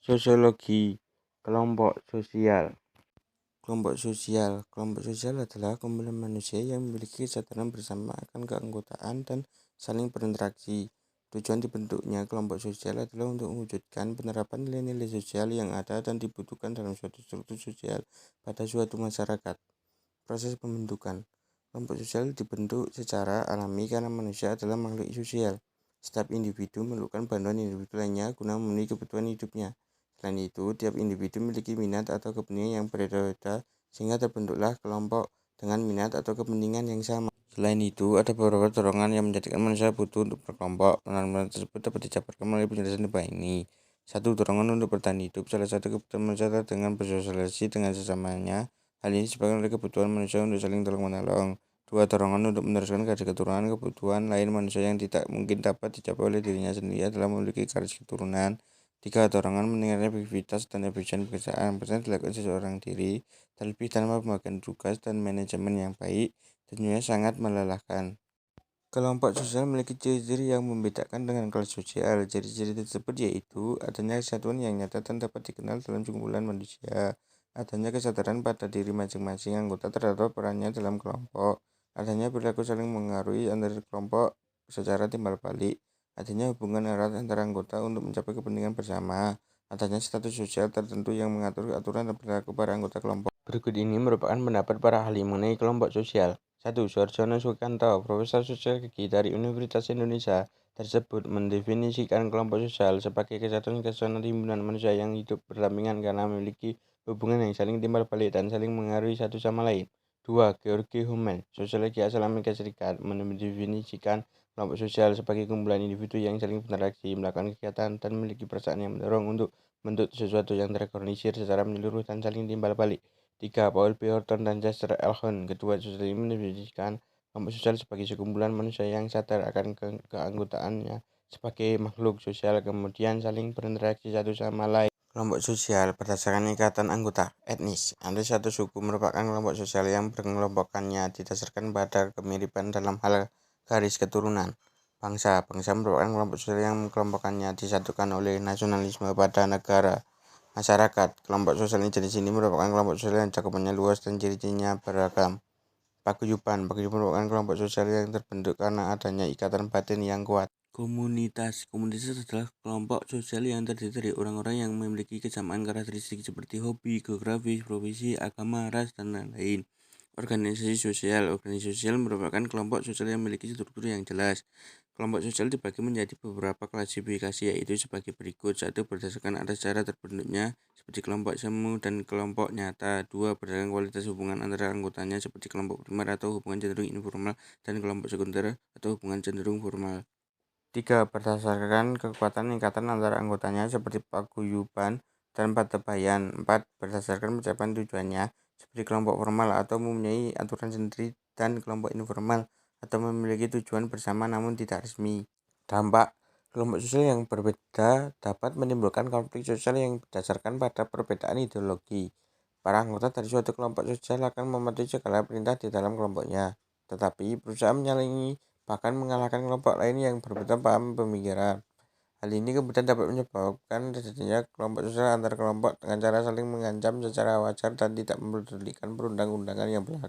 Sosiologi kelompok sosial. Kelompok sosial adalah kumpulan manusia yang memiliki kesadaran bersama akan keanggotaan dan saling berinteraksi. Tujuan dibentuknya kelompok sosial adalah untuk mewujudkan penerapan nilai-nilai sosial yang ada dan dibutuhkan dalam suatu struktur sosial pada suatu masyarakat. Proses pembentukan kelompok sosial dibentuk secara alami karena manusia adalah makhluk sosial. Setiap individu memerlukan bantuan individu lainnya guna memenuhi kebutuhan hidupnya. Selain itu, tiap individu memiliki minat atau kepentingan yang berbeda sehingga terbentuklah kelompok dengan minat atau kepentingan yang sama. Selain itu, ada beberapa dorongan yang menjadikan manusia butuh untuk berkelompok. Dorongan tersebut dapat dijabarkan melalui penjelasan di bawah ini. 1. Dorongan untuk bertahan hidup. Salah satu kebutuhan manusia adalah dengan bersosialisasi dengan sesamanya. Hal ini disebabkan oleh kebutuhan manusia untuk saling tolong-menolong. 2. Dorongan untuk meneruskan garis keturunan. Kebutuhan lain manusia yang tidak mungkin dapat dicapai oleh dirinya sendiri adalah memiliki garis keturunan. 3. Dorongan meningkatkan efektivitas dan efisien pekerjaan. Pekerjaan dilakukan seseorang diri, terlebih tanpa pembagian tugas dan manajemen yang baik, tentunya sangat melelahkan. Kelompok sosial memiliki ciri-ciri yang membedakan dengan kelas sosial. Ciri-ciri tersebut yaitu adanya kesatuan yang nyata dan dapat dikenal dalam kumpulan manusia, adanya kesadaran pada diri masing-masing anggota terhadap perannya dalam kelompok, adanya perilaku saling mengaruhi antar kelompok secara timbal balik, adanya hubungan erat antara anggota untuk mencapai kepentingan bersama, adanya status sosial tertentu yang mengatur aturan dan perilaku para anggota kelompok. Berikut ini merupakan pendapat para ahli mengenai kelompok sosial. 1. Suarjono Sukanto, Profesor Sosiologi dari Universitas Indonesia, tersebut mendefinisikan kelompok sosial sebagai kesatuan-kesatuan timbunan manusia yang hidup berdampingan karena memiliki hubungan yang saling timbal balik dan saling mengaruhi satu sama lain. 2. George Hummel, sosiologi asal Amerika Serikat, mendefinisikan kelompok sosial sebagai kumpulan individu yang saling berinteraksi, melakukan kegiatan, dan memiliki perasaan yang mendorong untuk membentuk sesuatu yang terorganisir secara menyeluruh dan saling timbal balik. 3. Paul B. Horton dan Chester L. Huhn, ketua sosial ini mendefinisikan kelompok sosial sebagai sekumpulan manusia yang sadar akan keanggotaannya sebagai makhluk sosial kemudian saling berinteraksi satu sama lain. Kelompok sosial berdasarkan ikatan anggota etnis. Ada satu suku merupakan kelompok sosial yang berkelompokannya didasarkan pada kemiripan dalam hal garis keturunan. Bangsa merupakan kelompok sosial yang kelompokannya disatukan oleh nasionalisme pada negara. Masyarakat, kelompok sosial jenis ini merupakan kelompok sosial yang cakupannya luas dan ciri-cirinya beragam. Paguyuban merupakan kelompok sosial yang terbentuk karena adanya ikatan batin yang kuat. Komunitas adalah kelompok sosial yang terdiri dari orang-orang yang memiliki kesamaan karakteristik seperti hobi, geografis, profesi, agama, ras, dan lain-lain. Organisasi sosial merupakan kelompok sosial yang memiliki struktur yang jelas. Kelompok sosial dibagi menjadi beberapa klasifikasi yaitu sebagai berikut. 1. Berdasarkan atas cara terbentuknya seperti kelompok semu dan kelompok nyata. 2. Berdasarkan kualitas hubungan antara anggotanya seperti kelompok primer atau hubungan cenderung informal dan kelompok sekunder atau hubungan cenderung formal. 3. Berdasarkan kekuatan ikatan antara anggotanya seperti paguyuban dan patebayan. 4. Berdasarkan pencapaian tujuannya seperti kelompok formal atau mempunyai aturan sendiri dan kelompok informal atau memiliki tujuan bersama namun tidak resmi. Dampak kelompok sosial yang berbeda dapat menimbulkan konflik sosial yang berdasarkan pada perbedaan ideologi. Para anggota dari suatu kelompok sosial akan mematuhi segala perintah di dalam kelompoknya, tetapi berusaha menyalingi bahkan mengalahkan kelompok lain yang berbeda paham pemikiran. Hal ini kemudian dapat menyebabkan terjadinya kelompok sosial antar kelompok dengan cara saling mengancam secara wajar dan tidak mempedulikan perundang-undangan yang berlaku.